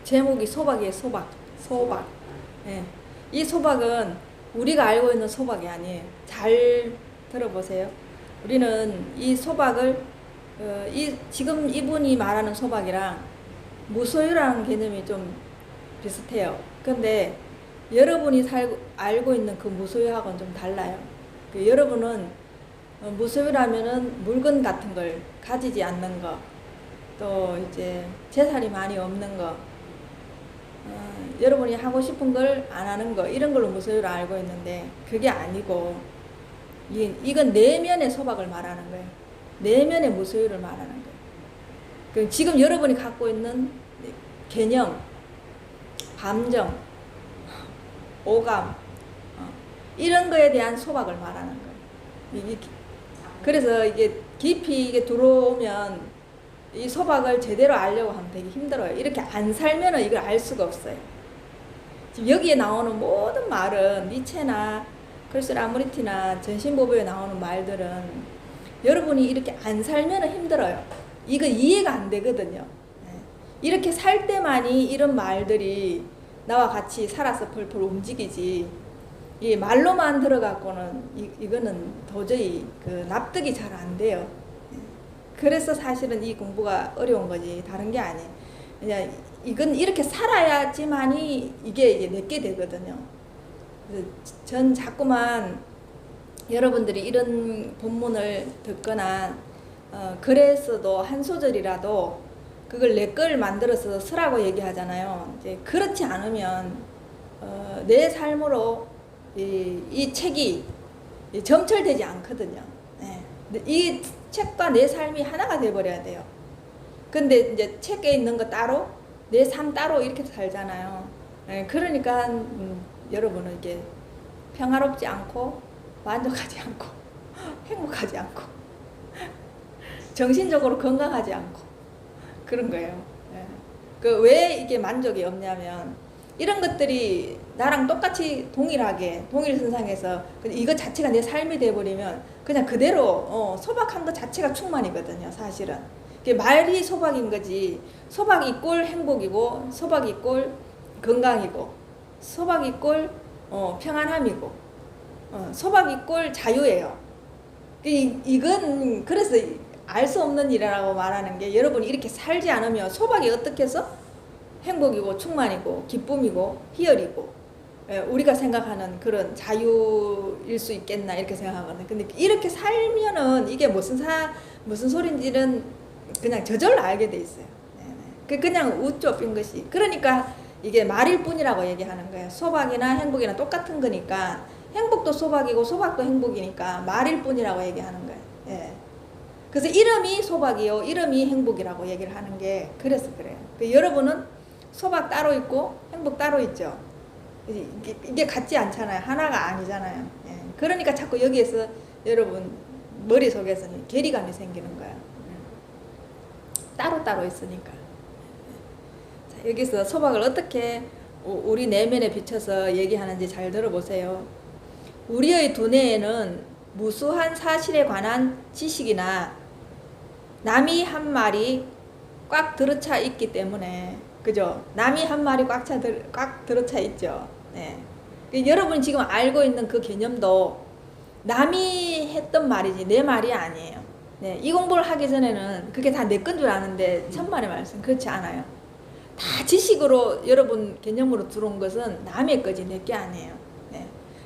제목이 소박이에요. 소박. 예. 이 소박은 우리가 알고 있는 소박이 아니에요. 잘 들어보세요. 우리는 이 소박을 지금 이분이 말하는 소박이랑 무소유라는 개념이 좀 비슷해요. 근데 여러분이 알고 있는 그 무소유하고는 좀 달라요. 여러분은 무소유라면은 물건 같은 걸 가지지 않는 거, 또 이제 재산이 많이 없는 거, 여러분이 하고 싶은 걸 안 하는 거, 이런 걸로 무소유를 알고 있는데 그게 아니고 이건 내면의 소박을 말하는 거예요. 내면의 무소유를 말하는 거예요. 지금 여러분이 갖고 있는 개념, 감정, 오감, 이런 거에 대한 소박을 말하는 거예요. 그래서 이게 깊이 이게 들어오면 이 소박을 제대로 알려고 하면 되게 힘들어요. 이렇게 안 살면은 이걸 알 수가 없어요. 지금 여기에 나오는 모든 말은 니체나 크리스라무리티나 전신보배에 나오는 말들은 여러분이 이렇게 안 살면은 힘들어요. 이거 이해가 안 되거든요. 이렇게 살 때만이 이런 말들이 나와 같이 살아서 펄펄 움직이지, 이 말로만 들어갖고는 이거는 도저히 납득이 잘 안 돼요. 그래서 사실은 이 공부가 어려운 거지 다른 게 아니에요. 그냥 이건 이렇게 살아야지만이 이게 이제 내게 되거든요. 그래서 전 자꾸만 여러분들이 이런 본문을 듣거나 그래서도 한 소절이라도 그걸 내 걸 만들어서 쓰라고 얘기하잖아요. 이제 그렇지 않으면 내 삶으로 이 책이 점철되지 않거든요. 이 책과 내 삶이 하나가 돼버려야 돼요. 근데 이제 책에 있는 거 따로, 내 삶 따로 이렇게 살잖아요. 그러니까 여러분은 이게 평화롭지 않고 만족하지 않고 행복하지 않고 정신적으로 건강하지 않고 그런 거예요. 왜 이게 만족이 없냐면 이런 것들이 나랑 똑같이 동일하게 동일선상에서 이것 자체가 내 삶이 돼버리면 그냥 그대로 소박한 것 자체가 충만이거든요. 사실은 말이 소박인 거지. 소박이 꼴 행복이고, 소박이 꼴 건강이고, 소박이 꼴 평안함이고, 소박이 꼴 자유예요. 이건 그래서 알 수 없는 일이라고 말하는 게, 여러분이 이렇게 살지 않으면 소박이 어떻게 해서 행복이고 충만이고 기쁨이고 희열이고 우리가 생각하는 그런 자유일 수 있겠나 이렇게 생각하거든요. 근데 이렇게 살면은 이게 무슨 소린지는 그냥 저절로 알게 돼 있어요. 그냥 우쭈업인 것이. 그러니까 이게 말일 뿐이라고 얘기하는 거예요. 소박이나 행복이나 똑같은 거니까, 행복도 소박이고 소박도 행복이니까 말일 뿐이라고 얘기하는 거예요. 그래서 이름이 소박이요, 이름이 행복이라고 얘기를 하는 게 그래서 그래요. 여러분은 소박 따로 있고 행복 따로 있죠. 이게 같지 않잖아요. 하나가 아니잖아요. 그러니까 자꾸 여기에서 여러분 머릿속에서는 괴리감이 생기는 거야. 따로따로 있으니까. 자, 여기서 소박을 어떻게 우리 내면에 비춰서 얘기하는지 잘 들어보세요. 우리의 두뇌에는 무수한 사실에 관한 지식이나 남이 한 말이 꽉 들어차 있기 때문에, 그죠? 남이 한 말이 꽉 들어차 있죠. 여러분이 지금 알고 있는 그 개념도 남이 했던 말이지 내 말이 아니에요. 이 공부를 하기 전에는 그게 다 내 건 줄 아는데 천만의 말씀 그렇지 않아요. 다 지식으로 여러분 개념으로 들어온 것은 남의 거지 내 게 아니에요.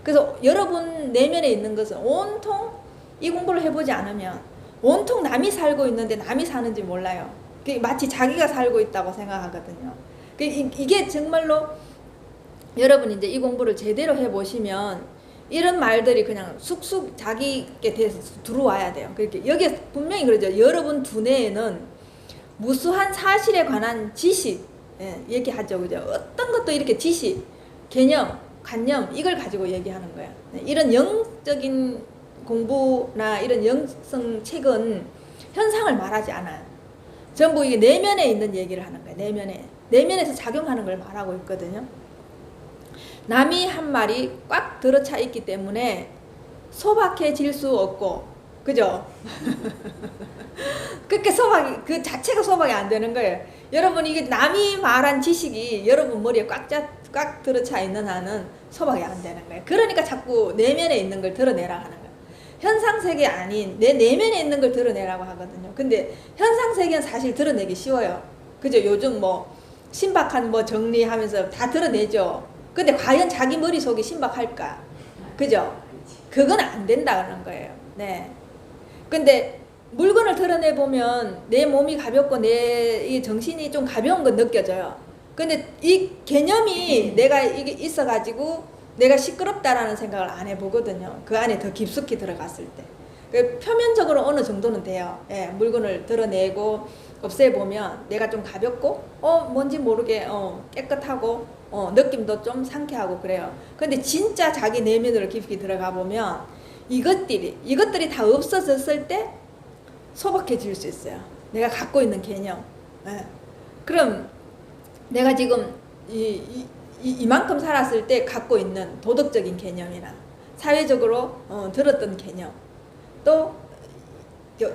그래서 여러분 내면에 있는 것은 온통 이 공부를 해보지 않으면 온통 남이 살고 있는데 남이 사는지 몰라요. 마치 자기가 살고 있다고 생각하거든요. 이게 정말로 여러분이 이제 이 공부를 제대로 해보시면 이런 말들이 그냥 쑥쑥 자기께 대해서 들어와야 돼요. 그렇게 여기에 분명히 그러죠. 여러분 두뇌에는 무수한 사실에 관한 지식, 얘기하죠. 그죠? 어떤 것도 이렇게 지식, 개념, 관념, 이걸 가지고 얘기하는 거예요. 이런 영적인 공부나 이런 영성 책은 현상을 말하지 않아요. 전부 이게 내면에 있는 얘기를 하는 거예요. 내면에서 작용하는 걸 말하고 있거든요. 남이 한 말이 꽉 들어차 있기 때문에 소박해질 수 없고 그죠? 그렇게 소박이, 그 자체가 소박이 안 되는 거예요. 여러분, 이게 남이 말한 지식이 여러분 머리에 꽉 들어차 있는 한은 소박이 안 되는 거예요. 그러니까 자꾸 내면에 있는 걸 드러내라 하는 거예요. 현상세계 아닌 내 내면에 있는 걸 드러내라고 하거든요. 근데 현상세계는 사실 드러내기 쉬워요. 그죠? 요즘 뭐 신박한 뭐 정리하면서 다 드러내죠. 근데 과연 자기 머릿속이 신박할까? 그죠? 그건 안 된다는 거예요. 네. 근데 물건을 드러내보면 내 몸이 가볍고 내 이 정신이 좀 가벼운 건 느껴져요. 근데 이 개념이 내가 이게 있어가지고 내가 시끄럽다라는 생각을 안 해보거든요. 그 안에 더 깊숙이 들어갔을 때. 그 표면적으로 어느 정도는 돼요. 예, 물건을 드러내고 없애보면 내가 좀 가볍고 뭔지 모르게 깨끗하고 느낌도 좀 상쾌하고 그래요. 근데 진짜 자기 내면으로 깊이 들어가 보면 이것들이 다 없어졌을 때 소박해질 수 있어요. 내가 갖고 있는 개념. 예. 그럼 내가 지금 이만큼 살았을 때 갖고 있는 도덕적인 개념이나 사회적으로 들었던 개념, 또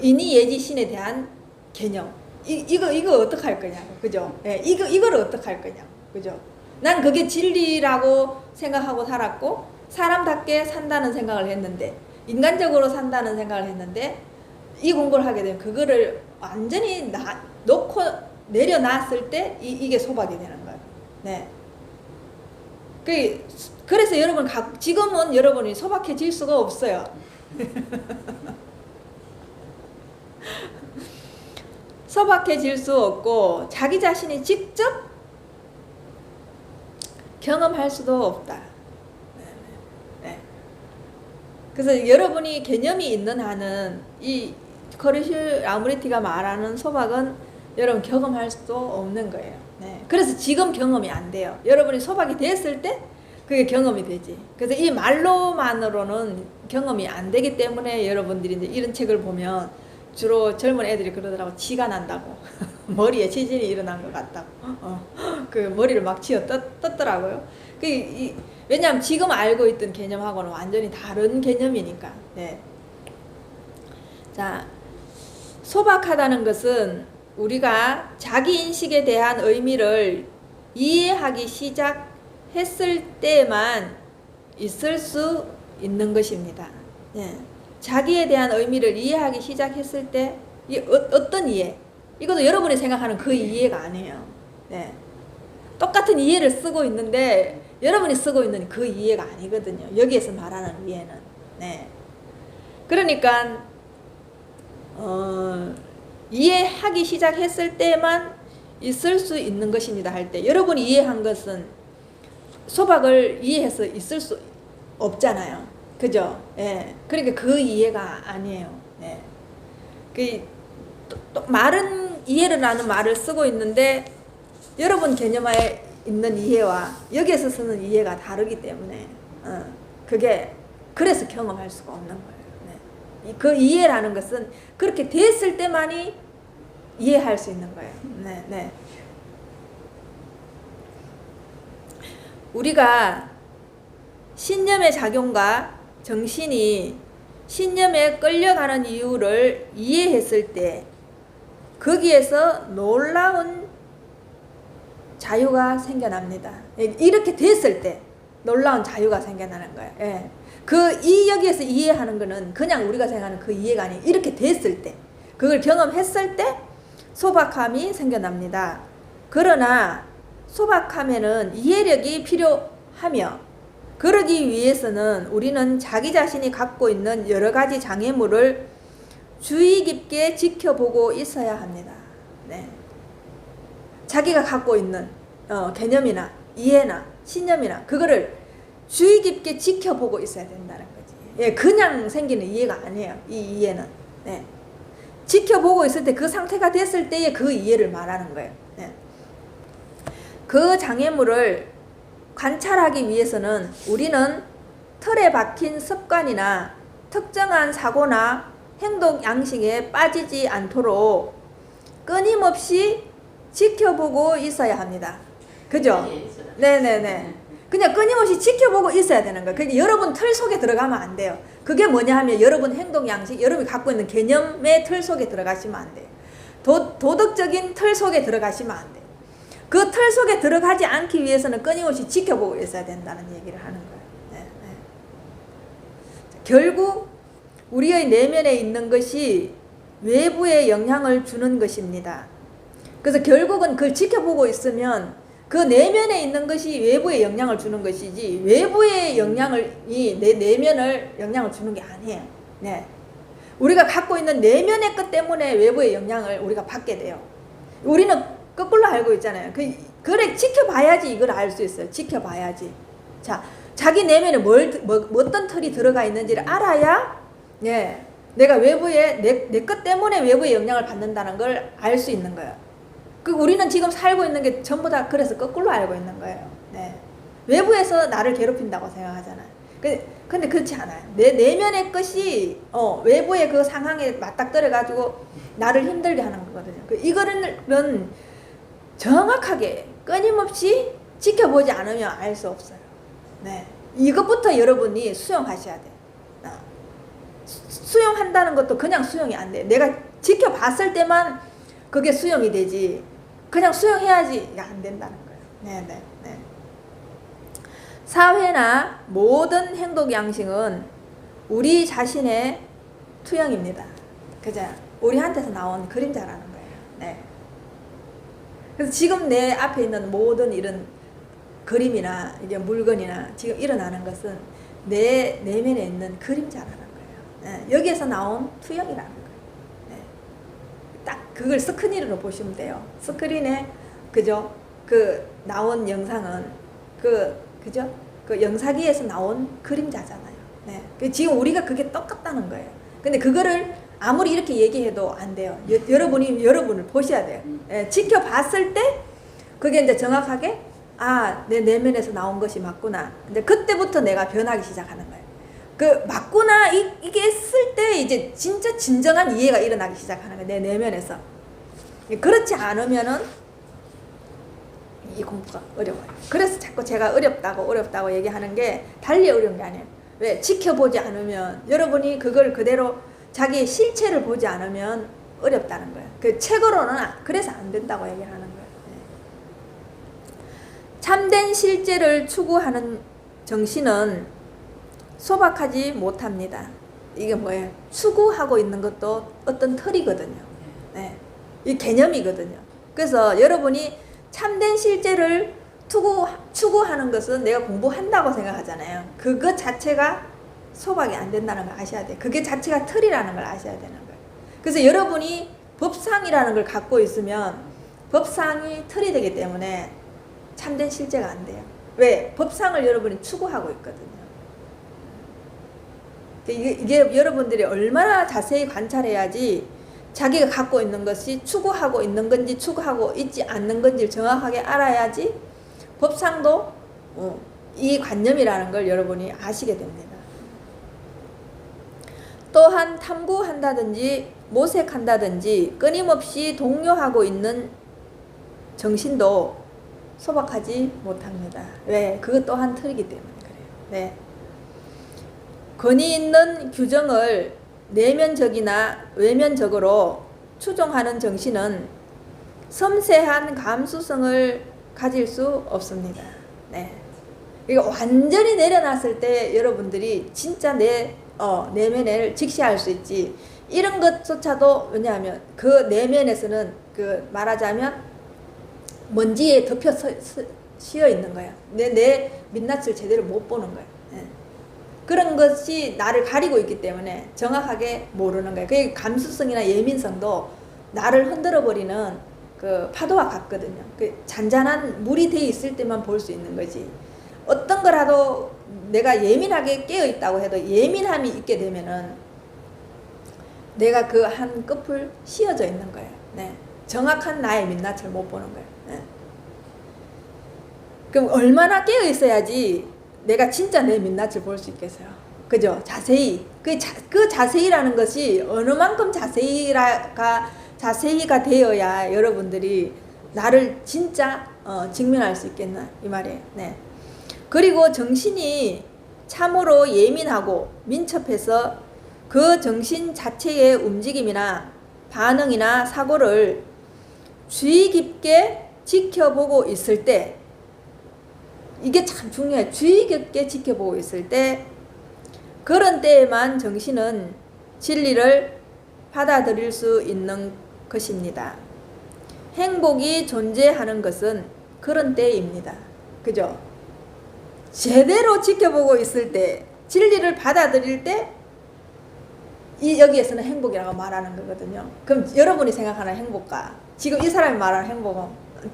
인이 예지 신에 대한 개념, 이거 어떻게 할 거냐, 그죠? 예, 이거를 어떻게 할 거냐, 그죠? 난 그게 진리라고 생각하고 살았고 사람답게 산다는 생각을 했는데, 인간적으로 산다는 생각을 했는데, 이 공부를 하게 되면 그거를 완전히 놓고 내려놨을 때 이게 소박이 되는 거예요. 네. 그래서 여러분 지금은 여러분이 소박해질 수가 없어요. 소박해질 수 없고 자기 자신이 직접 경험할 수도 없다. 네. 그래서 여러분이 개념이 있는 한은 이 커리실 아무리티가 말하는 소박은 여러분 경험할 수도 없는 거예요. 네. 그래서 지금 경험이 안 돼요. 여러분이 소박이 됐을 때 그게 경험이 되지. 그래서 이 말로만으로는 경험이 안 되기 때문에 여러분들이 이제 이런 책을 보면 주로 젊은 애들이 그러더라고. 지가 난다고. 머리에 지진이 일어난 것 같다고. 그 머리를 막 떴더라고요. 왜냐하면 지금 알고 있던 개념하고는 완전히 다른 개념이니까. 네. 자, 소박하다는 것은 우리가 자기 인식에 대한 의미를 이해하기 시작했을 때만 있을 수 있는 것입니다. 네. 자기에 대한 의미를 이해하기 시작했을 때 어떤 이해? 이것도 여러분이 생각하는 그 이해가 아니에요. 네. 똑같은 이해를 쓰고 있는데 여러분이 쓰고 있는 그 이해가 아니거든요. 여기에서 말하는 이해는. 네. 그러니까 이해하기 시작했을 때만 있을 수 있는 것입니다 할 때 여러분이 이해한 것은 소박을 이해해서 있을 수 없잖아요. 그죠? 예. 그러니까 그 이해가 아니에요. 예. 또 말은 이해를 하는 말을 쓰고 있는데 여러분 개념하에 있는 이해와 여기에서 쓰는 이해가 다르기 때문에 그게 그래서 경험할 수가 없는 거예요. 네. 그 이해라는 것은 그렇게 됐을 때만이 이해할 수 있는 거예요. 네, 네. 우리가 신념의 작용과 정신이 신념에 끌려가는 이유를 이해했을 때 거기에서 놀라운 자유가 생겨납니다. 이렇게 됐을 때 놀라운 자유가 생겨나는 거예요. 예. 여기에서 이해하는 거는 그냥 우리가 생각하는 그 이해가 아니에요. 이렇게 됐을 때, 그걸 경험했을 때 소박함이 생겨납니다. 그러나 소박함에는 이해력이 필요하며 그러기 위해서는 우리는 자기 자신이 갖고 있는 여러 가지 장애물을 주의 깊게 지켜보고 있어야 합니다. 네. 자기가 갖고 있는 개념이나 이해나 신념이나 그거를 주의 깊게 지켜보고 있어야 된다는 거지. 예, 그냥 생기는 이해가 아니에요. 이 이해는. 네. 지켜보고 있을 때 그 상태가 됐을 때의 그 이해를 말하는 거예요. 네. 그 장애물을 관찰하기 위해서는 우리는 틀에 박힌 습관이나 특정한 사고나 행동 양식에 빠지지 않도록 끊임없이 지켜보고 있어야 합니다. 그죠? 네네네. 그냥 끊임없이 지켜보고 있어야 되는 거예요. 그러니까 여러분 틀 속에 들어가면 안 돼요. 그게 뭐냐 하면 여러분 행동 양식, 여러분이 갖고 있는 개념의 틀 속에 들어가시면 안 돼요. 도덕적인 틀 속에 들어가시면 안 돼요. 그 틀 속에 들어가지 않기 위해서는 끊임없이 지켜보고 있어야 된다는 얘기를 하는 거예요. 네, 네. 결국 우리의 내면에 있는 것이 외부에 영향을 주는 것입니다. 그래서 결국은 그걸 지켜보고 있으면 그 내면에 있는 것이 외부에 영향을 주는 것이지 외부의 영향이 내 내면을 영향을 주는 게 아니에요. 네. 우리가 갖고 있는 내면의 것 때문에 외부의 영향을 우리가 받게 돼요. 우리는 거꾸로 알고 있잖아요. 그래 지켜봐야지 이걸 알 수 있어요. 지켜봐야지. 자, 자기 내면에 어떤 틀이 들어가 있는지를 알아야 네, 내가 외부에 내 것 때문에 외부의 영향을 받는다는 걸 알 수 있는 거예요. 우리는 지금 살고 있는 게 전부 다 그래서 거꾸로 알고 있는 거예요. 네. 외부에서 나를 괴롭힌다고 생각하잖아요. 근데 그렇지 않아요. 내 내면의 것이 외부의 그 상황에 맞닥뜨려가지고 나를 힘들게 하는 거거든요. 이거는 정확하게 끊임없이 지켜보지 않으면 알 수 없어요. 네. 이것부터 여러분이 수용하셔야 돼요. 수용한다는 것도 그냥 수용이 안 돼요. 내가 지켜봤을 때만 그게 수용이 되지. 그냥 수용해야지 안 된다는 거예요. 네네. 네. 사회나 모든 행동 양식은 우리 자신의 투영입니다. 그죠? 우리한테서 나온 그림자라는 거예요. 네. 그래서 지금 내 앞에 있는 모든 이런 그림이나 이게 물건이나 지금 일어나는 것은 내 내면에 있는 그림자라는 거예요. 네. 여기에서 나온 투영이라는 거예요. 딱 그걸 스크린으로 보시면 돼요. 스크린에 그죠? 그 나온 영상은 그죠? 그 영상기에서 나온 그림자잖아요. 네. 지금 우리가 그게 똑같다는 거예요. 근데 그거를 아무리 이렇게 얘기해도 안 돼요. 여러분이 여러분을 보셔야 돼요. 예, 지켜봤을 때 그게 이제 정확하게 내 내면에서 나온 것이 맞구나. 근데 그때부터 내가 변하기 시작하는 거예요. 맞구나 이게 했을 때 이제 진짜 진정한 이해가 일어나기 시작하는 거예요. 내 내면에서. 그렇지 않으면은 이 공부가 어려워요. 그래서 자꾸 제가 어렵다고 얘기하는 게 달리 어려운 게 아니에요. 왜? 지켜보지 않으면 여러분이 그걸 그대로 자기의 실체를 보지 않으면 어렵다는 거예요. 그 책으로는 그래서 안 된다고 얘기하는 거예요. 네. 참된 실제를 추구하는 정신은 소박하지 못합니다. 이게 뭐예요? 추구하고 있는 것도 어떤 틀이거든요. 네. 이 개념이거든요. 그래서 여러분이 참된 실제를 추구하는 것은 내가 공부한다고 생각하잖아요. 그것 자체가 소박이 안 된다는 걸 아셔야 돼요. 그게 자체가 틀이라는 걸 아셔야 되는 거예요. 그래서 여러분이 법상이라는 걸 갖고 있으면 법상이 틀이 되기 때문에 참된 실제가 안 돼요. 왜? 법상을 여러분이 추구하고 있거든요. 이게 여러분들이 얼마나 자세히 관찰해야지 자기가 갖고 있는 것이 추구하고 있는 건지 추구하고 있지 않는 건지를 정확하게 알아야지 법상도 이 관념이라는 걸 여러분이 아시게 됩니다. 또한 탐구한다든지 모색한다든지 끊임없이 동요하고 있는 정신도 소박하지 못합니다. 왜? 그것 또한 틀이기 때문에 그래요. 네. 권위 있는 규정을 내면적이나 외면적으로 추종하는 정신은 섬세한 감수성을 가질 수 없습니다. 네. 이거 완전히 내려놨을 때 여러분들이 진짜 내면을 직시할 수 있지. 이런 것조차도 왜냐하면 그 내면에서는 말하자면 먼지에 덮여 씌어 있는 거야. 내 민낯을 제대로 못 보는 거야. 네. 그런 것이 나를 가리고 있기 때문에 정확하게 모르는 거예요. 그 감수성이나 예민성도 나를 흔들어 버리는 그 파도와 같거든요. 그 잔잔한 물이 돼 있을 때만 볼 수 있는 거지. 어떤 거라도 내가 예민하게 깨어 있다고 해도 예민함이 있게 되면은 내가 그 한 끝을 씌어져 있는 거예요. 네. 정확한 나의 민낯을 못 보는 거예요. 네. 그럼 얼마나 깨어 있어야지 내가 진짜 내 민낯을 볼 수 있겠어요. 그죠? 자세히. 그 자세히라는 것이 어느 만큼 자세히가 되어야 여러분들이 나를 진짜 직면할 수 있겠나 이 말이에요. 네. 그리고 정신이 참으로 예민하고 민첩해서 그 정신 자체의 움직임이나 반응이나 사고를 주의 깊게 지켜보고 있을 때, 이게 참 중요해요. 주의 깊게 지켜보고 있을 때, 그런 때에만 정신은 진리를 받아들일 수 있는 것입니다. 행복이 존재하는 것은 그런 때입니다. 그죠? 제대로 지켜보고 있을 때, 진리를 받아들일 때, 여기에서는 행복이라고 말하는 거거든요. 그럼 여러분이 생각하는 행복과 지금 이 사람이 말하는 행복은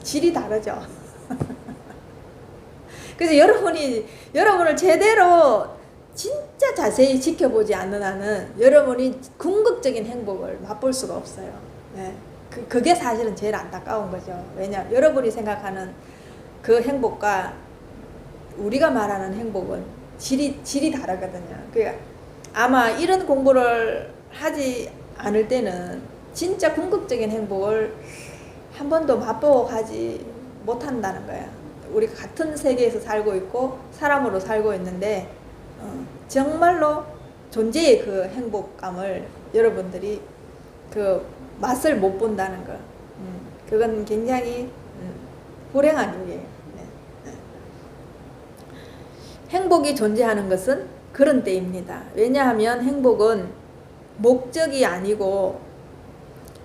질이 다르죠. 그래서 여러분을 제대로 진짜 자세히 지켜보지 않는 한은 여러분이 궁극적인 행복을 맛볼 수가 없어요. 네. 그게 사실은 제일 안타까운 거죠. 왜냐하면 여러분이 생각하는 그 행복과 우리가 말하는 행복은 질이 다르거든요. 그러니까 아마 이런 공부를 하지 않을 때는 진짜 궁극적인 행복을 한 번도 맛보고 가지 못한다는 거야. 우리가 같은 세계에서 살고 있고 사람으로 살고 있는데 정말로 존재의 그 행복감을 여러분들이 그 맛을 못 본다는 거. 그건 굉장히 불행한 일이에요. 네. 네. 행복이 존재하는 것은 그런 때입니다. 왜냐하면 행복은 목적이 아니고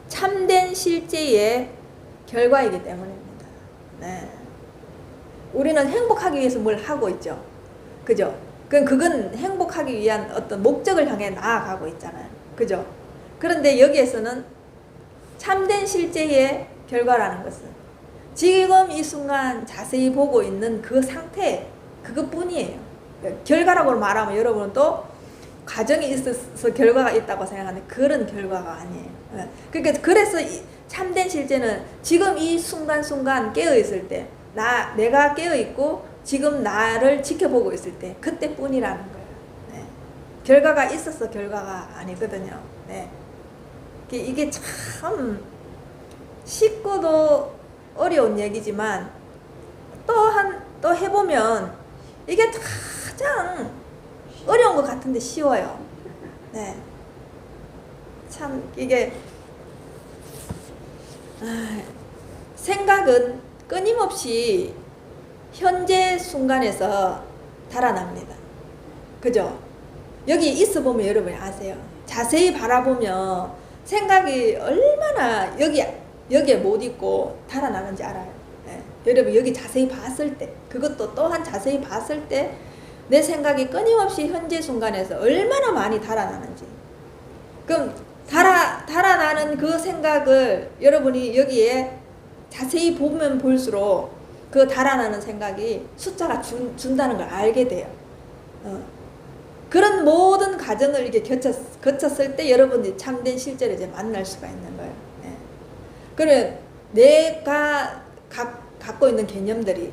참된 실제의 결과이기 때문입니다. 네. 우리는 행복하기 위해서 뭘 하고 있죠. 그죠? 그건 행복하기 위한 어떤 목적을 향해 나아가고 있잖아요. 그죠? 그런데 여기에서는 참된 실제의 결과라는 것은 지금 이 순간 자세히 보고 있는 그 상태, 그것뿐이에요. 결과라고 말하면 여러분은 또 과정이 있어서 결과가 있다고 생각하는데 그런 결과가 아니에요. 그러니까 그래서 참된 실제는 지금 이 순간순간 깨어있을 때, 내가 깨어있고 지금 나를 지켜보고 있을 때 그때뿐이라는 거예요. 네. 결과가 있어서 결과가 아니거든요. 네. 이게 참 쉽고도 어려운 얘기지만 또 해보면 이게 가장 어려운 것 같은데 쉬워요. 네. 참 이게 생각은 끊임없이 현재 순간에서 달아납니다. 그죠? 여기 있어 보면 여러분이 아세요. 자세히 바라보면 생각이 얼마나 여기에 못 있고 달아나는지 알아요. 네. 여러분 여기 자세히 봤을 때, 그것도 또한 자세히 봤을 때 내 생각이 끊임없이 현재 순간에서 얼마나 많이 달아나는지. 그럼 달아나는 그 생각을 여러분이 여기에 자세히 보면 볼수록 그 달아나는 생각이 숫자가 준다는 걸 알게 돼요. 그런 모든 과정을 이렇게 거쳤을 때 여러분들이 참된 실제를 이제 만날 수가 있는 거예요. 네. 그러면 내가 갖고 있는 개념들이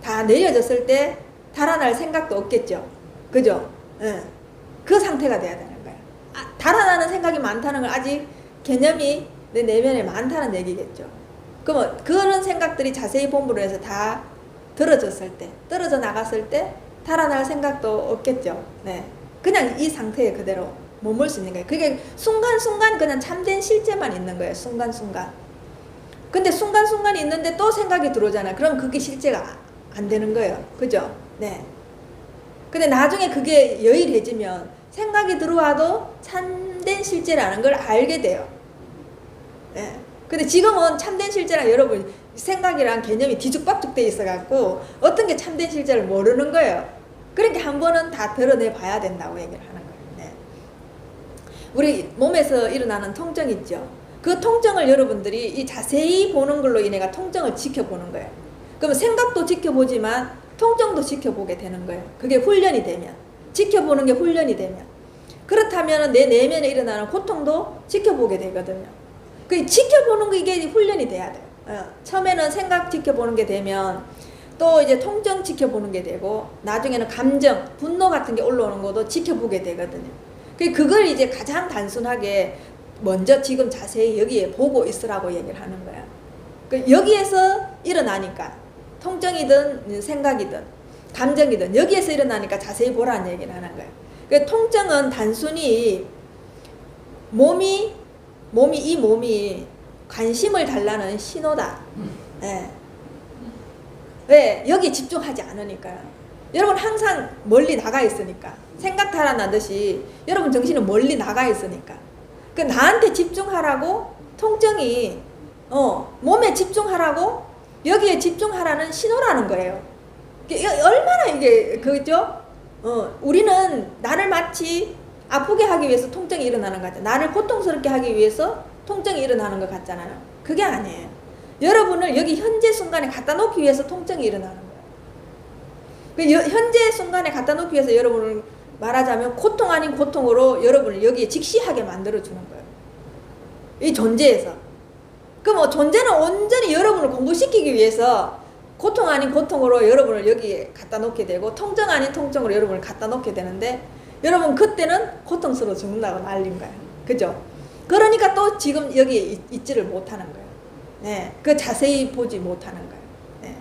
다 내려졌을 때 달아날 생각도 없겠죠. 그죠? 네. 그 상태가 돼야 되는 거예요. 달아나는 생각이 많다는 건 아직 개념이 내 내면에 많다는 얘기겠죠. 그러면 그런 생각들이 자세히 본부로 해서 다 떨어졌을 때, 떨어져 나갔을 때 달아날 생각도 없겠죠. 네. 그냥 이 상태에 그대로 머물 수 있는 거예요. 그게 순간순간 그냥 참된 실제만 있는 거예요. 순간순간. 근데 순간순간이 있는데 또 생각이 들어오잖아요. 그럼 그게 실제가 안 되는 거예요. 그죠? 네. 근데 나중에 그게 여일해지면 생각이 들어와도 참된 실제라는 걸 알게 돼요. 네. 근데 지금은 참된 실제랑 여러분 생각이랑 개념이 뒤죽박죽 돼 있어갖고 어떤 게 참된 실제를 모르는 거예요. 그러니까 한 번은 다 드러내 봐야 된다고 얘기를 하는 거예요. 네. 우리 몸에서 일어나는 통증 있죠. 그 통증을 여러분들이 이 자세히 보는 걸로 인해가 통증을 지켜보는 거예요. 그러면 생각도 지켜보지만 통증도 지켜보게 되는 거예요. 그게 훈련이 되면, 지켜보는 게 훈련이 되면, 그렇다면 내 내면에 일어나는 고통도 지켜보게 되거든요. 그 지켜보는 게 이게 훈련이 돼야 돼요. 처음에는 생각 지켜보는 게 되면 또 이제 통증 지켜보는 게 되고 나중에는 감정, 분노 같은 게 올라오는 것도 지켜보게 되거든요. 그걸 이제 가장 단순하게 먼저 지금 자세히 여기에 보고 있으라고 얘기를 하는 거야. 여기에서 일어나니까 통증이든 생각이든 감정이든 여기에서 일어나니까 자세히 보라는 얘기를 하는 거예요. 그 통증은 단순히 이 몸이 관심을 달라는 신호다. 예. 왜? 여기 집중하지 않으니까요. 여러분 항상 멀리 나가 있으니까. 생각 달아나듯이 여러분 정신은 멀리 나가 있으니까. 그 나한테 집중하라고 통증이 몸에 집중하라고 여기에 집중하라는 신호라는 거예요. 얼마나 이게 그죠? 우리는 나를 마치 아프게 하기 위해서 통증이 일어나는 것 같아요. 나를 고통스럽게 하기 위해서 통증이 일어나는 것 같잖아요. 그게 아니에요. 여러분을 여기 현재 순간에 갖다 놓기 위해서 통증이 일어나는 거예요. 현재 순간에 갖다 놓기 위해서 여러분을 말하자면 고통 아닌 고통으로 여러분을 여기에 직시하게 만들어주는 거예요. 이 존재에서. 그럼 존재는 온전히 여러분을 공부시키기 위해서 고통 아닌 고통으로 여러분을 여기에 갖다 놓게 되고 통증 아닌 통증으로 여러분을 갖다 놓게 되는데 여러분 그때는 고통스러워 죽는다고 난린 거예요. 그죠? 그러니까 또 지금 여기에 있지를 못하는 거예요. 네, 그 자세히 보지 못하는 거예요. 네.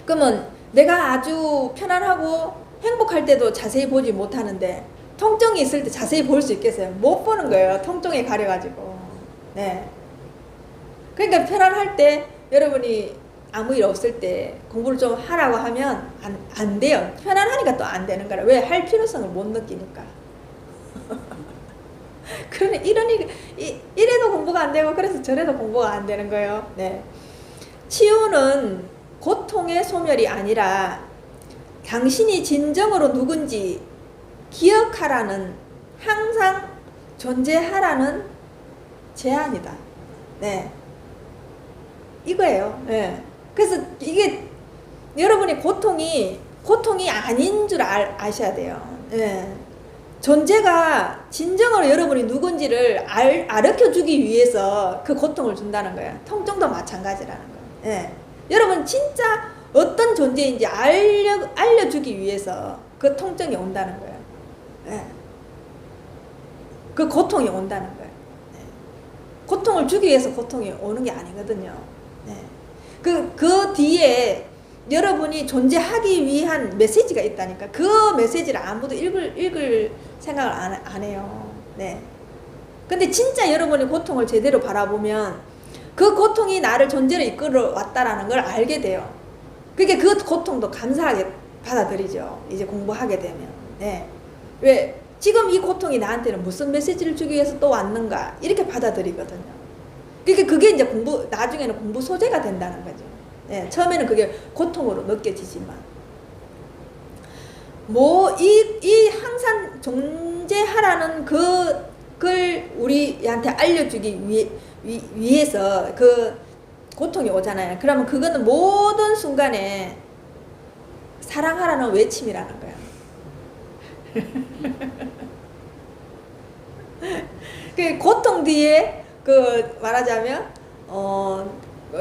그러면 내가 아주 편안하고 행복할 때도 자세히 보지 못하는데 통증이 있을 때 자세히 볼 수 있겠어요? 못 보는 거예요. 통증에 가려가지고. 네. 그러니까 편안할 때 여러분이 아무 일 없을 때 공부를 좀 하라고 하면 안 돼요. 편안하니까 또 안 되는 거라. 왜? 할 필요성을 못 느끼니까. 그러니 이래도 공부가 안 되고 그래서 저래도 공부가 안 되는 거예요. 네. 치유는 고통의 소멸이 아니라 당신이 진정으로 누군지 기억하라는, 항상 존재하라는 제안이다. 네. 이거예요. 네. 그래서 이게 여러분이 고통이 아닌 줄 아셔야 돼요. 네. 존재가 진정으로 여러분이 누군지를 알려주기 위해서 그 고통을 준다는 거예요. 통증도 마찬가지라는 거예요. 네. 여러분 진짜 어떤 존재인지 알려주기 위해서 그 통증이 온다는 거예요. 네. 그 고통이 온다는 거예요. 네. 고통을 주기 위해서 고통이 오는 게 아니거든요. 네. 그 뒤에 여러분이 존재하기 위한 메시지가 있다니까. 그 메시지를 아무도 읽을 생각을 안 해요. 네. 근데 진짜 여러분이 고통을 제대로 바라보면 그 고통이 나를 존재로 이끌어 왔다라는 걸 알게 돼요. 그게 그 고통도 감사하게 받아들이죠. 이제 공부하게 되면. 네. 왜? 지금 이 고통이 나한테는 무슨 메시지를 주기 위해서 또 왔는가? 이렇게 받아들이거든요. 그게 이제 나중에는 공부 소재가 된다는 거죠. 네, 처음에는 그게 고통으로 느껴지지만. 항상 존재하라는 그걸 우리한테 알려주기 위해서 그 고통이 오잖아요. 그러면 그거는 모든 순간에 사랑하라는 외침이라는 거예요. 그 고통 뒤에 말하자면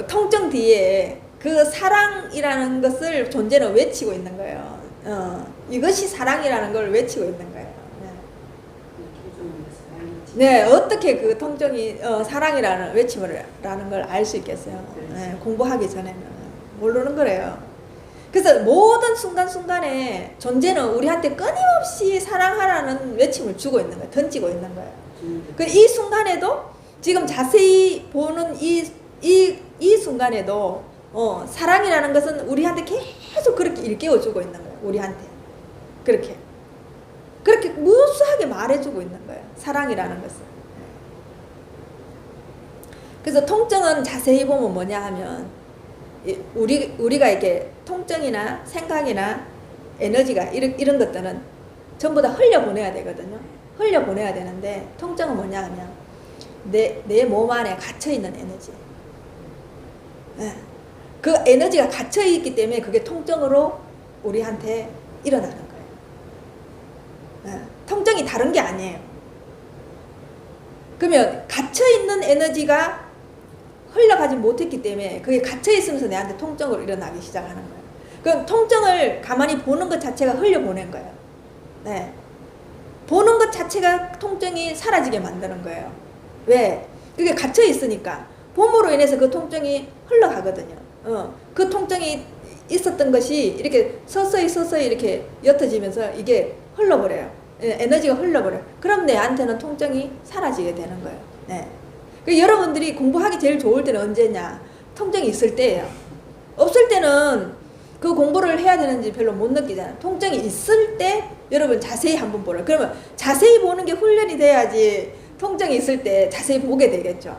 통증 뒤에 그 사랑이라는 것을 존재는 외치고 있는 거예요. 이것이 사랑이라는 걸 외치고 있는 거예요. 네, 어떻게 그 통증이 사랑이라는 외침이라는 걸 알 수 있겠어요? 네, 공부하기 전에는 모르는 거래요. 그래서 모든 순간순간에 존재는 우리한테 끊임없이 사랑하라는 외침을 주고 있는 거예요. 던지고 있는 거예요. 이 순간에도 지금 자세히 보는 이 순간에도 사랑이라는 것은 우리한테 계속 그렇게 일깨워주고 있는 거예요. 우리한테 그렇게 무수하게 말해주고 있는 거예요. 사랑이라는 것은. 그래서 통증은 자세히 보면 뭐냐 하면 우리가 이렇게 통증이나 생각이나 에너지가 이런 것들은 전부 다 흘려보내야 되거든요. 흘려보내야 되는데 통증은 뭐냐 하면 내 몸 안에 갇혀있는 에너지. 네. 그 에너지가 갇혀있기 때문에 그게 통증으로 우리한테 일어나는 거예요. 네. 통증이 다른 게 아니에요. 그러면 갇혀있는 에너지가 흘러가지 못했기 때문에 그게 갇혀있으면서 내한테 통증으로 일어나기 시작하는 거예요. 그럼 통증을 가만히 보는 것 자체가 흘려보낸 거예요. 네. 보는 것 자체가 통증이 사라지게 만드는 거예요. 왜? 그게 갇혀있으니까 봄으로 인해서 그 통증이 흘러가거든요. 그 통증이 있었던 것이 이렇게 서서히 이렇게 옅어지면서 이게 흘러버려요. 에너지가 흘러버려요. 그럼 내한테는 통증이 사라지게 되는 거예요. 네. 여러분들이 공부하기 제일 좋을 때는 언제냐? 통증이 있을 때예요. 없을 때는 그 공부를 해야 되는지 별로 못 느끼잖아요. 통증이 있을 때 여러분 자세히 한번 보라. 그러면 자세히 보는 게 훈련이 돼야지 통증이 있을 때 자세히 보게 되겠죠.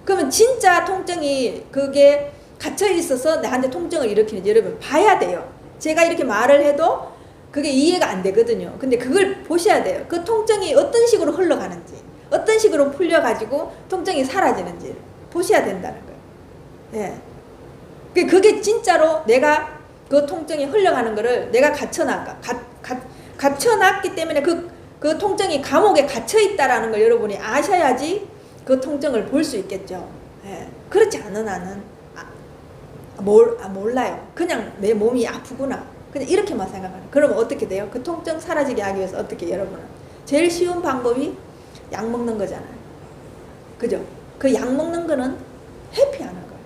그러면 진짜 통증이 그게 갇혀 있어서 나한테 통증을 일으키는지 여러분 봐야 돼요. 제가 이렇게 말을 해도 그게 이해가 안 되거든요. 근데 그걸 보셔야 돼요. 그 통증이 어떤 식으로 흘러가는지, 어떤 식으로 풀려가지고 통증이 사라지는지 보셔야 된다는 거예요. 네. 그게 진짜로 내가 그 통증이 흘러가는 거를 내가 갇혀놨기 때문에 그 통증이 감옥에 갇혀있다라는 걸 여러분이 아셔야지 그 통증을 볼 수 있겠죠. 예. 그렇지 않은 한은 몰라요. 그냥 내 몸이 아프구나. 그냥 이렇게만 생각하는. 그러면 어떻게 돼요? 그 통증 사라지게 하기 위해서 어떻게 여러분은? 제일 쉬운 방법이 약 먹는 거잖아요. 그죠? 그 약 먹는 거는 회피하는 거예요.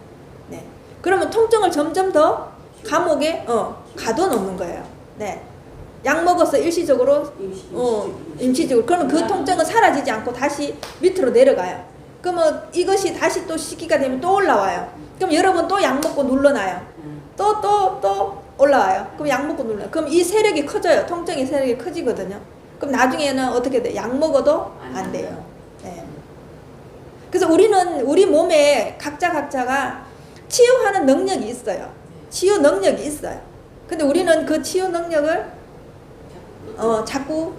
네. 그러면 통증을 점점 더 감옥에 가둬놓는 거예요. 네. 약 먹어서 일시적으로 임시적으로 그러면 그 통증은 사라지지 않고 다시 밑으로 내려가요. 그러면 이것이 다시 또 시기가 되면 또 올라와요. 그럼 여러분 또 약 먹고 눌러놔요. 또 올라와요. 그럼 약 먹고 눌러요. 그럼 이 세력이 커져요. 통증의 세력이 커지거든요. 그럼 나중에는 어떻게 돼요? 약 먹어도 안 돼요. 네. 그래서 우리 몸에 각자가 치유하는 능력이 있어요. 치유 능력이 있어요. 근데 우리는 그 치유 능력을 자꾸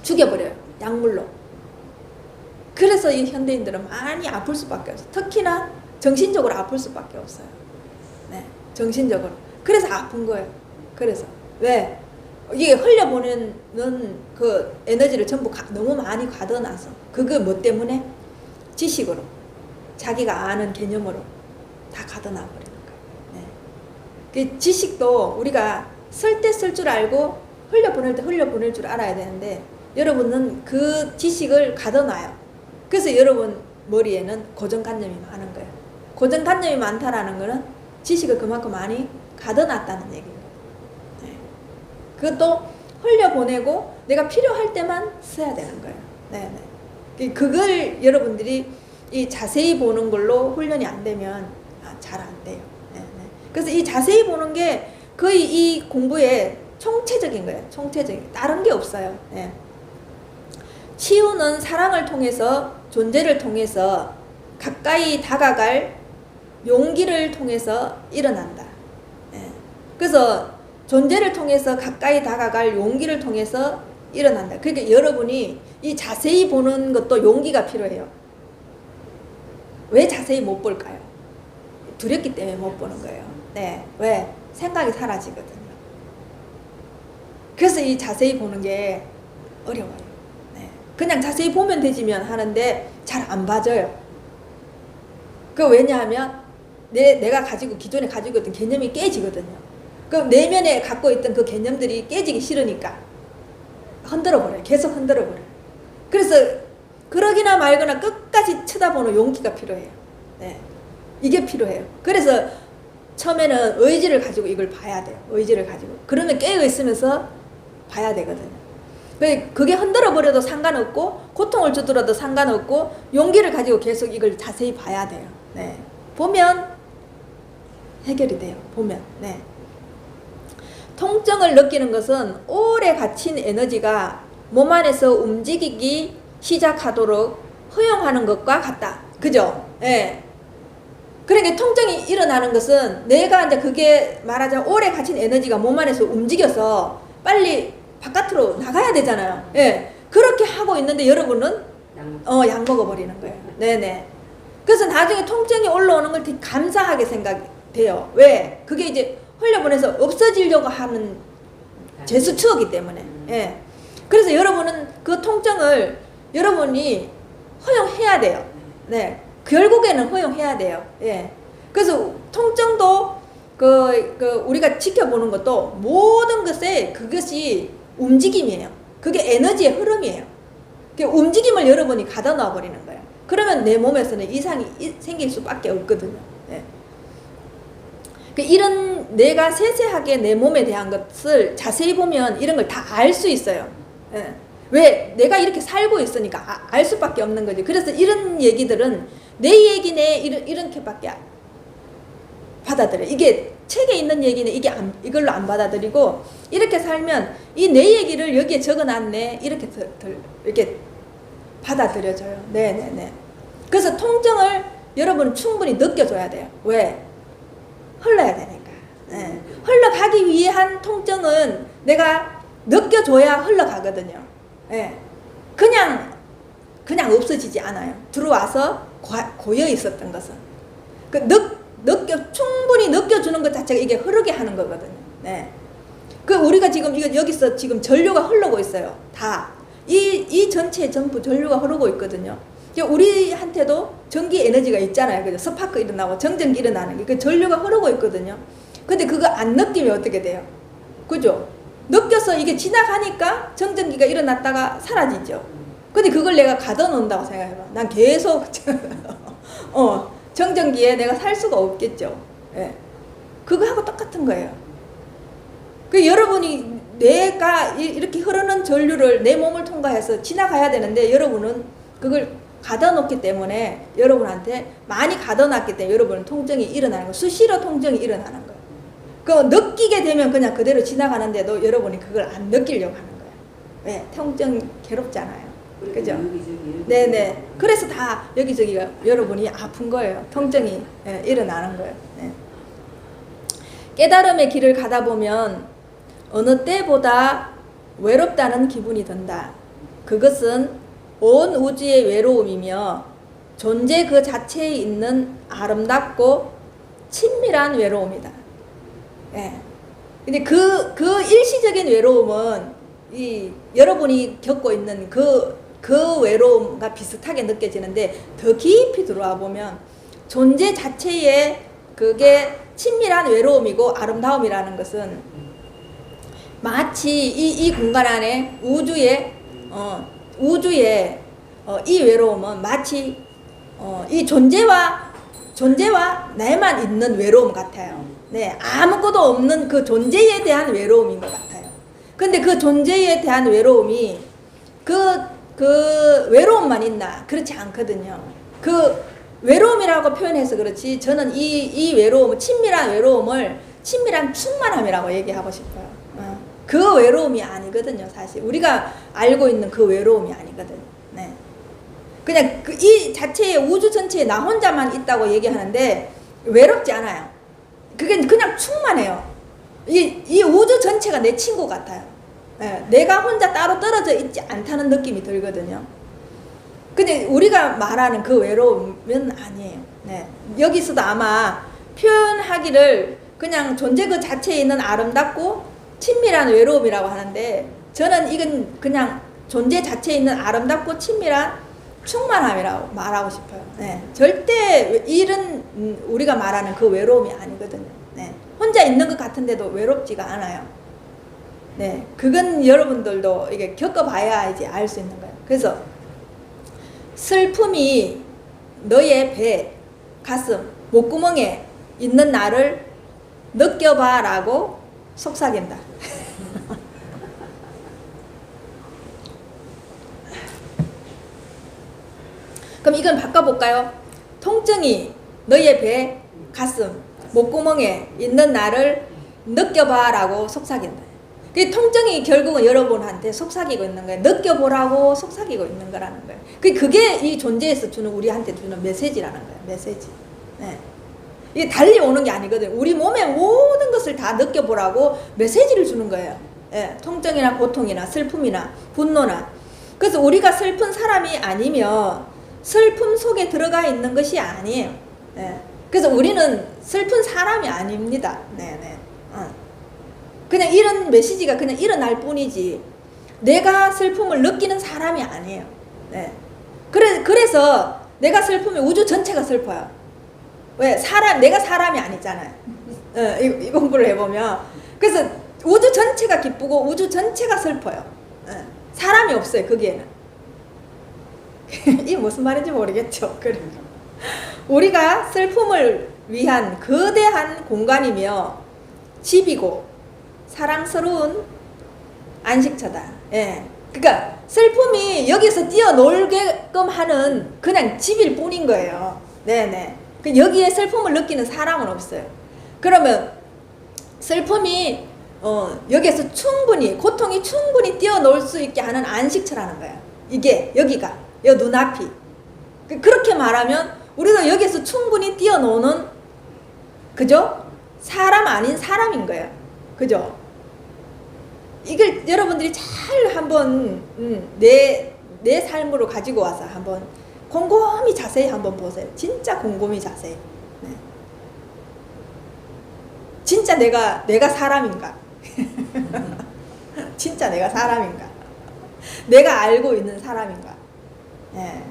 죽여버려요. 약물로. 그래서 이 현대인들은 많이 아플 수밖에 없어요. 특히나 정신적으로 아플 수밖에 없어요. 네, 정신적으로. 그래서 아픈 거예요. 그래서 왜? 이게 흘려보내는 그 에너지를 전부 너무 많이 가둬놔서 그게 뭐 때문에? 지식으로 자기가 아는 개념으로 다 가둬놔 버리는 거예요. 네. 그 지식도 우리가 쓸 때 쓸 줄 알고 흘려보낼 때 흘려보낼 줄 알아야 되는데 여러분은 그 지식을 가둬놔요. 그래서 여러분 머리에는 고정관념이 많은 거예요. 고정관념이 많다라는 거는 지식을 그만큼 많이 가둬놨다는 얘기예요. 네. 그것도 흘려보내고 내가 필요할 때만 써야 되는 거예요. 네네. 그걸 여러분들이 이 자세히 보는 걸로 훈련이 안 되면 잘 안 돼요. 네네. 그래서 이 자세히 보는 게 거의 이 공부의 총체적인 거예요. 총체적인. 다른 게 없어요. 네. 치유는 사랑을 통해서, 존재를 통해서 가까이 다가갈 용기를 통해서 일어난다. 네. 그래서 존재를 통해서 가까이 다가갈 용기를 통해서 일어난다. 그러니까 여러분이 이 자세히 보는 것도 용기가 필요해요. 왜 자세히 못 볼까요? 두렵기 때문에 못 보는 거예요. 네. 왜? 생각이 사라지거든요. 그래서 이 자세히 보는 게 어려워요. 네. 그냥 자세히 보면 되지면 하는데 잘 안 봐져요. 그 왜냐하면 내가 기존에 가지고 있던 개념이 깨지거든요. 그럼 내면에 갖고 있던 그 개념들이 깨지기 싫으니까 흔들어버려요. 계속 흔들어버려요. 그래서 그러기나 말거나 끝까지 쳐다보는 용기가 필요해요. 네. 이게 필요해요. 그래서 처음에는 의지를 가지고 이걸 봐야 돼요. 의지를 가지고. 그러면 깨어있으면서 봐야 되거든요. 그게 흔들어버려도 상관없고 고통을 주더라도 상관없고 용기를 가지고 계속 이걸 자세히 봐야 돼요. 네. 보면 해결이 돼요. 보면. 네. 통증을 느끼는 것은 오래 갇힌 에너지가 몸 안에서 움직이기 시작하도록 허용하는 것과 같다. 그죠? 예. 그러니까 통증이 일어나는 것은 내가 이제 그게 말하자면 오래 갇힌 에너지가 몸 안에서 움직여서 빨리 바깥으로 나가야 되잖아요. 예. 그렇게 하고 있는데 여러분은 약 먹어버리는 거예요. 네네. 그래서 나중에 통증이 올라오는 걸 되게 감사하게 생각돼요. 왜? 그게 이제 흘려보내서 없어지려고 하는 제스처이기 때문에. 예. 그래서 여러분은 그 통증을 여러분이 허용해야 돼요. 네. 결국에는 허용해야 돼요. 예. 그래서 통증도 우리가 지켜보는 것도 모든 것에 그것이 움직임이에요. 그게 에너지의 흐름이에요. 그 움직임을 여러분이 가다 놔 버리는 거예요. 그러면 내 몸에서는 이상이 생길 수밖에 없거든요. 예. 이런 내가 세세하게 내 몸에 대한 것을 자세히 보면 이런 걸 다 알 수 있어요. 예. 왜? 내가 이렇게 살고 있으니까 알 수밖에 없는 거지. 그래서 이런 얘기들은 내 얘기네 이렇게밖에 받아들여. 이게 책에 있는 얘기는 이걸로 안 받아들이고, 이렇게 살면 이 내 얘기를 여기에 적어놨네 이렇게 이렇게 받아들여져요. 네네네. 그래서 통증을 여러분 충분히 느껴줘야 돼요. 왜? 흘러야 되니까. 네. 흘러가기 위한 통증은 내가 느껴줘야 흘러가거든요. 네. 그냥 없어지지 않아요. 들어와서 고여 있었던 것은. 충분히 느껴주는 것 자체가 이게 흐르게 하는 거거든요. 네. 우리가 지금 여기서 지금 전류가 흐르고 있어요. 다. 이 전체에 전부 전류가 흐르고 있거든요. 우리한테도 전기 에너지가 있잖아요. 그죠? 스파크 일어나고 정전기 일어나는 게. 그 전류가 흐르고 있거든요. 근데 그거 안 느끼면 어떻게 돼요? 그죠? 느껴서 이게 지나가니까 정전기가 일어났다가 사라지죠. 근데 그걸 내가 가둬놓는다고 생각해봐. 난 계속, 정전기에 내가 살 수가 없겠죠. 예. 그거하고 똑같은 거예요. 여러분이 내가 이렇게 흐르는 전류를 내 몸을 통과해서 지나가야 되는데, 여러분은 그걸 가둬놓기 때문에, 여러분한테 많이 가둬놨기 때문에 여러분은 통증이 일어나는 거예요. 수시로 통증이 일어나는 거예요. 느끼게 되면 그냥 그대로 지나가는데도 여러분이 그걸 안 느끼려고 하는 거예요. 왜? 통증 괴롭잖아요. 그죠? 네네. 그래서 다 여기저기가 여러분이 아픈 거예요. 통증이 일어나는 거예요. 네. 깨달음의 길을 가다 보면 어느 때보다 외롭다는 기분이 든다. 그것은 온 우주의 외로움이며 존재 그 자체에 있는 아름답고 친밀한 외로움이다. 예. 근데 그 일시적인 외로움은 여러분이 겪고 있는 그 외로움과 비슷하게 느껴지는데, 더 깊이 들어와 보면 존재 자체에 그게 친밀한 외로움이고 아름다움이라는 것은 마치 이 공간 안에 우주의 이 외로움은 마치 이 존재와 나만 있는 외로움 같아요. 네, 아무것도 없는 그 존재에 대한 외로움인 것 같아요. 근데 그 존재에 대한 외로움이 그 외로움만 있나? 그렇지 않거든요. 그 외로움이라고 표현해서 그렇지, 저는 이 외로움을, 친밀한 외로움을 친밀한 충만함이라고 얘기하고 싶어요. 그 외로움이 아니거든요, 사실. 우리가 알고 있는 그 외로움이 아니거든요. 네. 그냥 이 자체의 우주 전체에 나 혼자만 있다고 얘기하는데 외롭지 않아요. 그게 그냥 충만해요. 이 우주 전체가 내 친구 같아요. 네. 내가 혼자 따로 떨어져 있지 않다는 느낌이 들거든요. 근데 우리가 말하는 그 외로움은 아니에요. 네. 여기서도 아마 표현하기를 그냥 존재 그 자체에 있는 아름답고 친밀한 외로움이라고 하는데, 저는 이건 그냥 존재 자체에 있는 아름답고 친밀한 충만함이라고 말하고 싶어요. 네. 절대 이런 우리가 말하는 그 외로움이 아니거든요. 네. 혼자 있는 것 같은데도 외롭지가 않아요. 네. 그건 여러분들도 이게 겪어봐야 이제 알 수 있는 거예요. 그래서 슬픔이 너의 배, 가슴, 목구멍에 있는 나를 느껴봐라고 속삭인다. 그럼 이건 바꿔볼까요? 통증이 너의 배, 가슴, 목구멍에 있는 나를 느껴봐라고 속삭인다. 그 통증이 결국은 여러분한테 속삭이고 있는 거예요. 느껴보라고 속삭이고 있는 거라는 거예요. 그게 이 존재에서 주는, 우리한테 주는 메시지라는 거예요. 메시지. 네. 이게 달리 오는 게 아니거든요. 우리 몸의 모든 것을 다 느껴보라고 메시지를 주는 거예요. 예, 통증이나 고통이나 슬픔이나 분노나. 그래서 우리가 슬픈 사람이 아니면 슬픔 속에 들어가 있는 것이 아니에요. 예. 그래서 우리는 슬픈 사람이 아닙니다. 네네. 그냥 이런 메시지가 그냥 일어날 뿐이지, 내가 슬픔을 느끼는 사람이 아니에요. 네. 그래서 내가 슬프면 우주 전체가 슬퍼요. 왜? 내가 사람이 아니잖아요. 이 공부를 해보면. 그래서 우주 전체가 기쁘고 우주 전체가 슬퍼요. 사람이 없어요, 거기에는. 이게 무슨 말인지 모르겠죠. 우리가 슬픔을 위한 거대한 공간이며 집이고 사랑스러운 안식처다. 예. 그러니까 슬픔이 여기서 뛰어놀게끔 하는 그냥 집일 뿐인 거예요. 네네. 여기에 슬픔을 느끼는 사람은 없어요. 그러면 슬픔이 여기에서 충분히 고통이 충분히 뛰어놀 수 있게 하는 안식처라는 거예요. 이게 여기가 여 눈앞이 그렇게 말하면 우리도 여기에서 충분히 뛰어노는 그죠? 사람 아닌 사람인 거예요. 그죠? 이걸 여러분들이 잘 한번 내 삶으로 가지고 와서 한번 곰곰이 자세히 한번 보세요. 진짜 곰곰이 자세히. 네. 진짜 내가 사람인가? 진짜 내가 사람인가? 내가 알고 있는 사람인가? 네.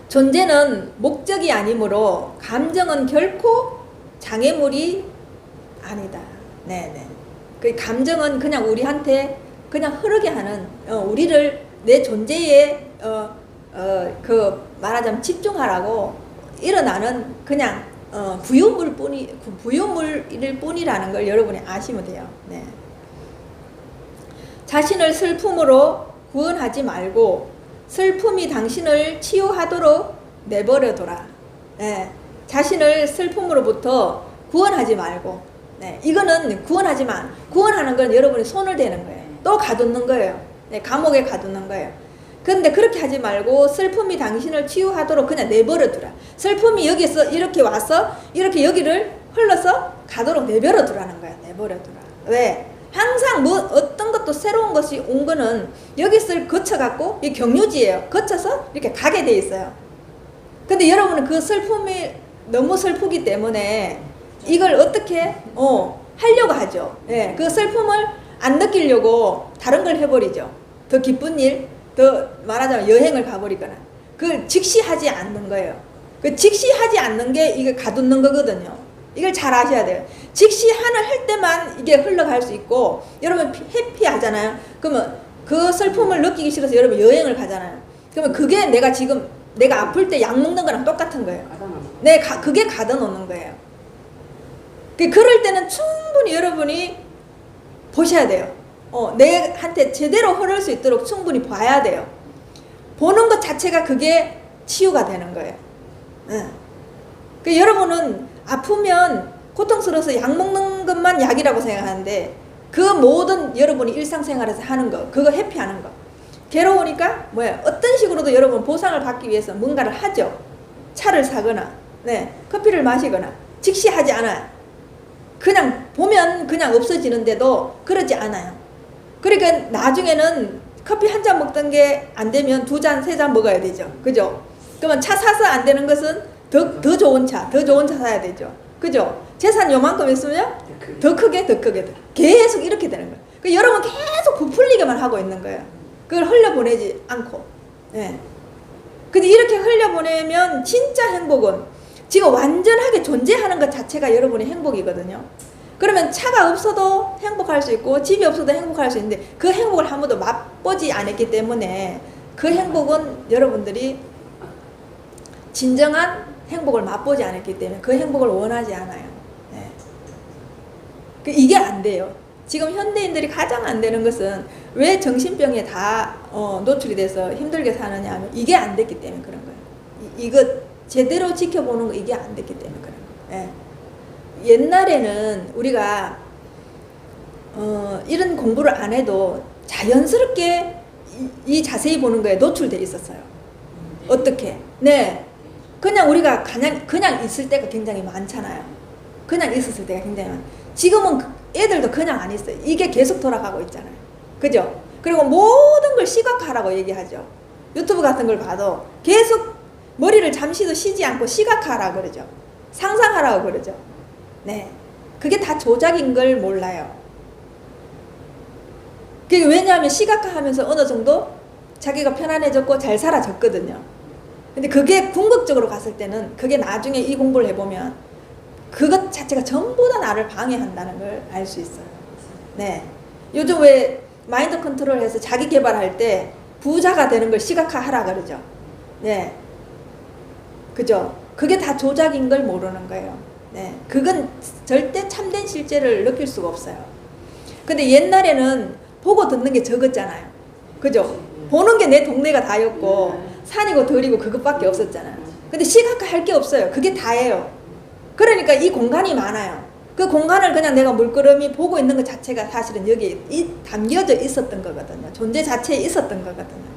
존재는 목적이 아니므로 감정은 결코 장애물이 아니다. 네네. 그 감정은 그냥 우리한테 그냥 흐르게 하는 우리를 내 존재에 그 말하자면 집중하라고 일어나는 그냥 부유물일 뿐이라는 걸 여러분이 아시면 돼요. 네. 자신을 슬픔으로 구원하지 말고 슬픔이 당신을 치유하도록 내버려둬라. 네. 자신을 슬픔으로부터 구원하지 말고, 네. 이거는 구원하지만 구원하는 건 여러분이 손을 대는 거예요. 또 가두는 거예요. 네. 감옥에 가두는 거예요. 근데 그렇게 하지 말고 슬픔이 당신을 치유하도록 그냥 내버려두라. 슬픔이 여기서 이렇게 와서 이렇게 여기를 흘러서 가도록 내버려두라는 거야. 내버려두라. 왜? 항상 뭐 어떤 것도 새로운 것이 온 거는 여기서 거쳐갖고 이 경유지예요. 거쳐서 이렇게 가게 돼 있어요. 근데 여러분은 그 슬픔이 너무 슬프기 때문에 이걸 어떻게 하려고 하죠. 예, 그 슬픔을 안 느끼려고 다른 걸 해버리죠. 더 기쁜 일, 더 말하자면 여행을 가버리거나 그 직시하지 않는 거예요. 그 직시하지 않는 게 이게 가두는 거거든요. 이걸 잘 아셔야 돼요. 직시하는 할 때만 이게 흘러갈 수 있고, 여러분 해피하잖아요. 그러면 그 슬픔을 느끼기 싫어서 여러분 여행을 가잖아요. 그러면 그게 내가 아플 때 약 먹는 거랑 똑같은 거예요. 네, 그게 가둬놓는 거예요. 그럴 때는 충분히 여러분이 보셔야 돼요. 내한테 제대로 흐를 수 있도록 충분히 봐야 돼요. 보는 것 자체가 그게 치유가 되는 거예요. 여러분은 아프면 고통스러워서 약 먹는 것만 약이라고 생각하는데 그 모든 여러분이 일상생활에서 하는 거, 그거 회피하는 거. 괴로우니까 어떤 식으로도 여러분 보상을 받기 위해서 뭔가를 하죠. 차를 사거나, 네, 커피를 마시거나, 직시하지 않아요. 그냥 보면 그냥 없어지는데도 그러지 않아요. 그러니까 나중에는 커피 한 잔 먹던 게 안 되면 2잔, 3잔 먹어야 되죠. 그죠? 그러면 차 사서 안 되는 것은 더 좋은 차 사야 되죠. 그죠? 재산 요만큼 있으면 더 크게 계속 이렇게 되는 거예요. 그러니까 여러분 계속 부풀리게만 하고 있는 거예요. 그걸 흘려보내지 않고. 네. 근데 이렇게 흘려보내면 진짜 행복은 지금 완전하게 존재하는 것 자체가 여러분의 행복이거든요. 그러면 차가 없어도 행복할 수 있고 집이 없어도 행복할 수 있는데 그 행복을 한 번도 맛보지 않았기 때문에 그 행복은 여러분들이 진정한 행복을 맛보지 않았기 때문에 그 행복을 원하지 않아요. 네. 이게 안 돼요. 지금 현대인들이 가장 안 되는 것은 왜 정신병에 다 노출이 돼서 힘들게 사느냐 하면 이게 안 됐기 때문에 그런 거예요. 이거 제대로 지켜보는 거 이게 안 됐기 때문에 그런 거예요. 네. 옛날에는 우리가 이런 공부를 안 해도 자연스럽게 이 자세히 보는 거에 노출돼 있었어요. 어떻게? 네. 그냥 우리가 그냥 있을 때가 굉장히 많잖아요. 그냥 있었을 때가 굉장히 많아요. 지금은 애들도 그냥 안 있어요. 이게 계속 돌아가고 있잖아요. 그죠? 그리고 모든 걸 시각화라고 얘기하죠. 유튜브 같은 걸 봐도 계속 머리를 잠시도 쉬지 않고 시각화라고 그러죠. 상상하라고 그러죠. 네. 그게 다 조작인 걸 몰라요. 그게 왜냐하면 시각화하면서 어느 정도 자기가 편안해졌고 잘 살아졌거든요. 근데 그게 궁극적으로 갔을 때는 그게 나중에 이 공부를 해보면 그것 자체가 전부 다 나를 방해한다는 걸 알 수 있어요. 네. 요즘 왜 마인드 컨트롤 해서 자기 개발할 때 부자가 되는 걸 시각화하라 그러죠. 네. 그죠? 그게 다 조작인 걸 모르는 거예요. 네. 그건 절대 참된 실제를 느낄 수가 없어요. 근데 옛날에는 보고 듣는 게 적었잖아요. 그죠? 보는 게 내 동네가 다였고 산이고 들이고 그것밖에 없었잖아요. 근데 시각화할 게 없어요. 그게 다예요. 그러니까 이 공간이 많아요. 그 공간을 그냥 내가 물끄러미 보고 있는 것 자체가 사실은 여기에 담겨져 있었던 거거든요. 존재 자체에 있었던 거거든요.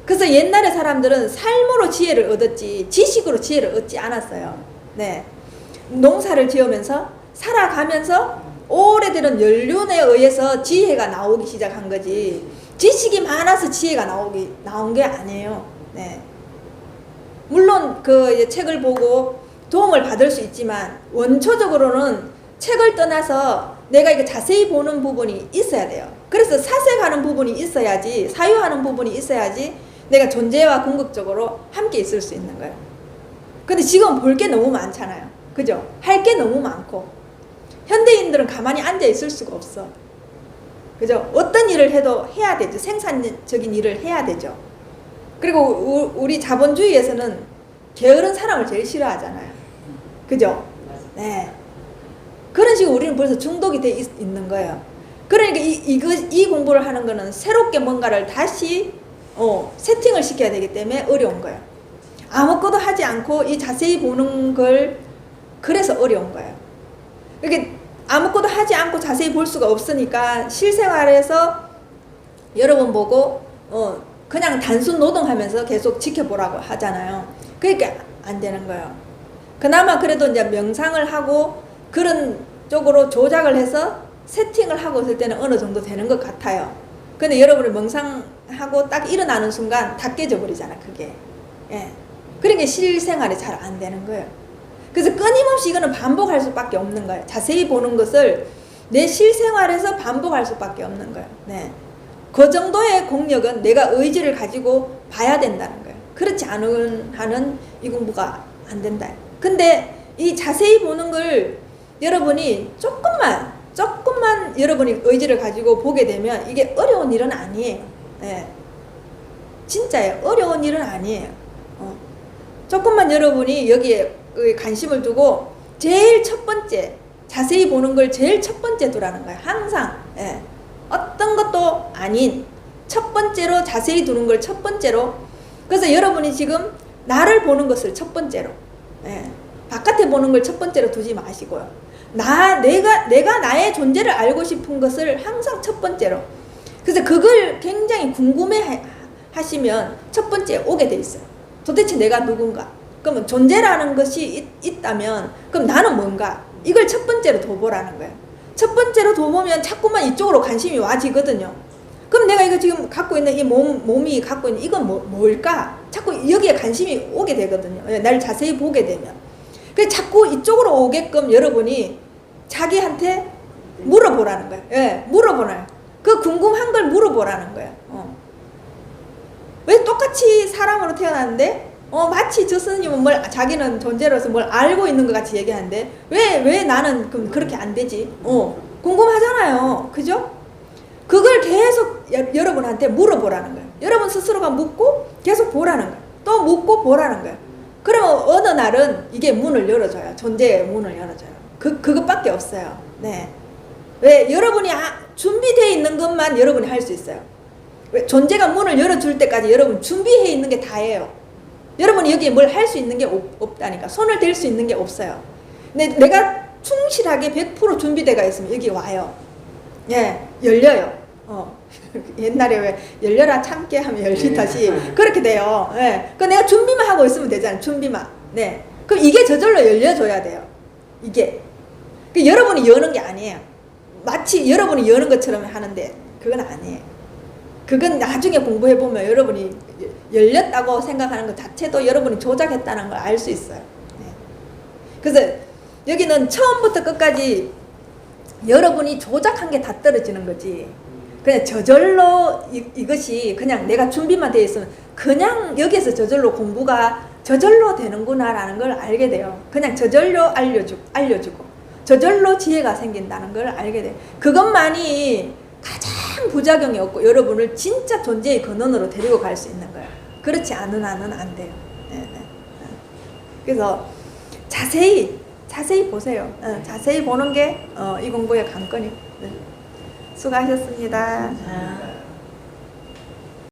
그래서 옛날의 사람들은 삶으로 지혜를 얻었지 지식으로 지혜를 얻지 않았어요. 네. 농사를 지으면서 살아가면서 오래되는 연륜에 의해서 지혜가 나오기 시작한 거지 지식이 많아서 지혜가 나온 게 아니에요. 네. 물론 그 책을 보고 도움을 받을 수 있지만 원초적으로는 책을 떠나서 내가 이거 자세히 보는 부분이 있어야 돼요. 그래서 사색하는 부분이 있어야지 사유하는 부분이 있어야지 내가 존재와 궁극적으로 함께 있을 수 있는 거예요. 근데 지금 볼 게 너무 많잖아요. 그죠? 할 게 너무 많고 현대인들은 가만히 앉아 있을 수가 없어. 그죠? 어떤 일을 해도 해야 되죠. 생산적인 일을 해야 되죠. 그리고 우리 자본주의에서는 게으른 사람을 제일 싫어하잖아요. 그죠? 네. 그런 식으로 우리는 벌써 중독이 돼 있는 거예요. 그러니까 이 공부를 하는 거는 새롭게 뭔가를 다시 세팅을 시켜야 되기 때문에 어려운 거예요. 아무것도 하지 않고 이 자세히 보는 걸 그래서 어려운 거예요. 이렇게 아무것도 하지 않고 자세히 볼 수가 없으니까 실생활에서 여러 번 보고 그냥 단순 노동하면서 계속 지켜보라고 하잖아요. 그러니까 안 되는 거예요. 그나마 그래도 이제 명상을 하고 그런 쪽으로 조작을 해서 세팅을 하고 있을 때는 어느 정도 되는 것 같아요. 근데 여러분이 명상하고 딱 일어나는 순간 다 깨져 버리잖아, 그게. 예. 그러니까 실생활이 잘 안 되는 거예요. 그래서 끊임없이 이거는 반복할 수밖에 없는 거예요. 자세히 보는 것을 내 실생활에서 반복할 수밖에 없는 거예요. 네. 그 정도의 공력은 내가 의지를 가지고 봐야 된다는 거예요. 그렇지 않은 한은 이 공부가 안 된다. 근데 이 자세히 보는 걸 여러분이 조금만 여러분이 의지를 가지고 보게 되면 이게 어려운 일은 아니에요. 네. 진짜예요. 어려운 일은 아니에요. 조금만 여러분이 여기에 관심을 두고 제일 첫 번째 자세히 보는 걸 제일 첫 번째 두라는 거예요. 항상. 예. 어떤 것도 아닌 첫 번째로 자세히 두는 걸 첫 번째로. 그래서 여러분이 지금 나를 보는 것을 첫 번째로. 예. 바깥에 보는 걸 첫 번째로 두지 마시고요. 내가 나의 존재를 알고 싶은 것을 항상 첫 번째로. 그래서 그걸 굉장히 궁금해 하시면 첫 번째 오게 돼 있어요. 도대체 내가 누군가? 그러면 존재라는 것이 있다면 그럼 나는 뭔가? 이걸 첫 번째로 둬보라는 거예요. 첫 번째로 둬보면 자꾸만 이쪽으로 관심이 와지거든요. 그럼 내가 이거 지금 갖고 있는 이 몸이 갖고 있는 이건 뭘까? 자꾸 여기에 관심이 오게 되거든요. 날 자세히 보게 되면. 그래서 자꾸 이쪽으로 오게끔 여러분이 자기한테 물어보라는 거예요. 예, 물어보나요? 그 궁금한 걸 물어보라는 거예요. 왜 똑같이 사람으로 태어났는데 마치 저 스님은 자기는 존재로서 뭘 알고 있는 것 같이 얘기하는데 왜 나는 그럼 그렇게 안 되지? 궁금하잖아요. 그죠? 그걸 계속 여러분한테 물어보라는 거예요. 여러분 스스로가 묻고 계속 보라는 거예요. 또 묻고 보라는 거예요. 그러면 어느 날은 이게 문을 열어줘요. 존재의 문을 열어줘요. 그것밖에 없어요. 네. 왜 여러분이 준비되어 있는 것만 여러분이 할 수 있어요. 왜 존재가 문을 열어줄 때까지 여러분 준비해 있는 게 다예요. 여러분이 여기에 뭘 할 수 있는 게 없다니까. 손을 댈 수 있는 게 없어요. 근데 내가 충실하게 100% 준비되어 있으면 여기 와요. 예, 열려요. 옛날에 왜 열려라 참깨 하면 열리듯이 그렇게 돼요. 예. 그 내가 준비만 하고 있으면 되잖아요. 준비만. 네. 그럼 이게 저절로 열려줘야 돼요. 이게. 여러분이 여는 게 아니에요. 마치 여러분이 여는 것처럼 하는데 그건 아니에요. 그건 나중에 공부해보면 여러분이 열렸다고 생각하는 것 자체도 여러분이 조작했다는 걸 알 수 있어요. 네. 그래서 여기는 처음부터 끝까지 여러분이 조작한 게 다 떨어지는 거지. 그냥 저절로 이것이 그냥 내가 준비만 되어 있으면 그냥 여기에서 저절로 공부가 저절로 되는구나라는 걸 알게 돼요. 그냥 저절로 알려주고 저절로 지혜가 생긴다는 걸 알게 돼요. 그것만이 가장 부작용이 없고 여러분을 진짜 존재의 근원으로 데리고 갈 수 있는 거예요. 그렇지 않은 한은 안 돼요. 네네. 그래서 자세히 보세요. 자세히 보는 게 이 공부의 관건이에요. 네. 수고하셨습니다.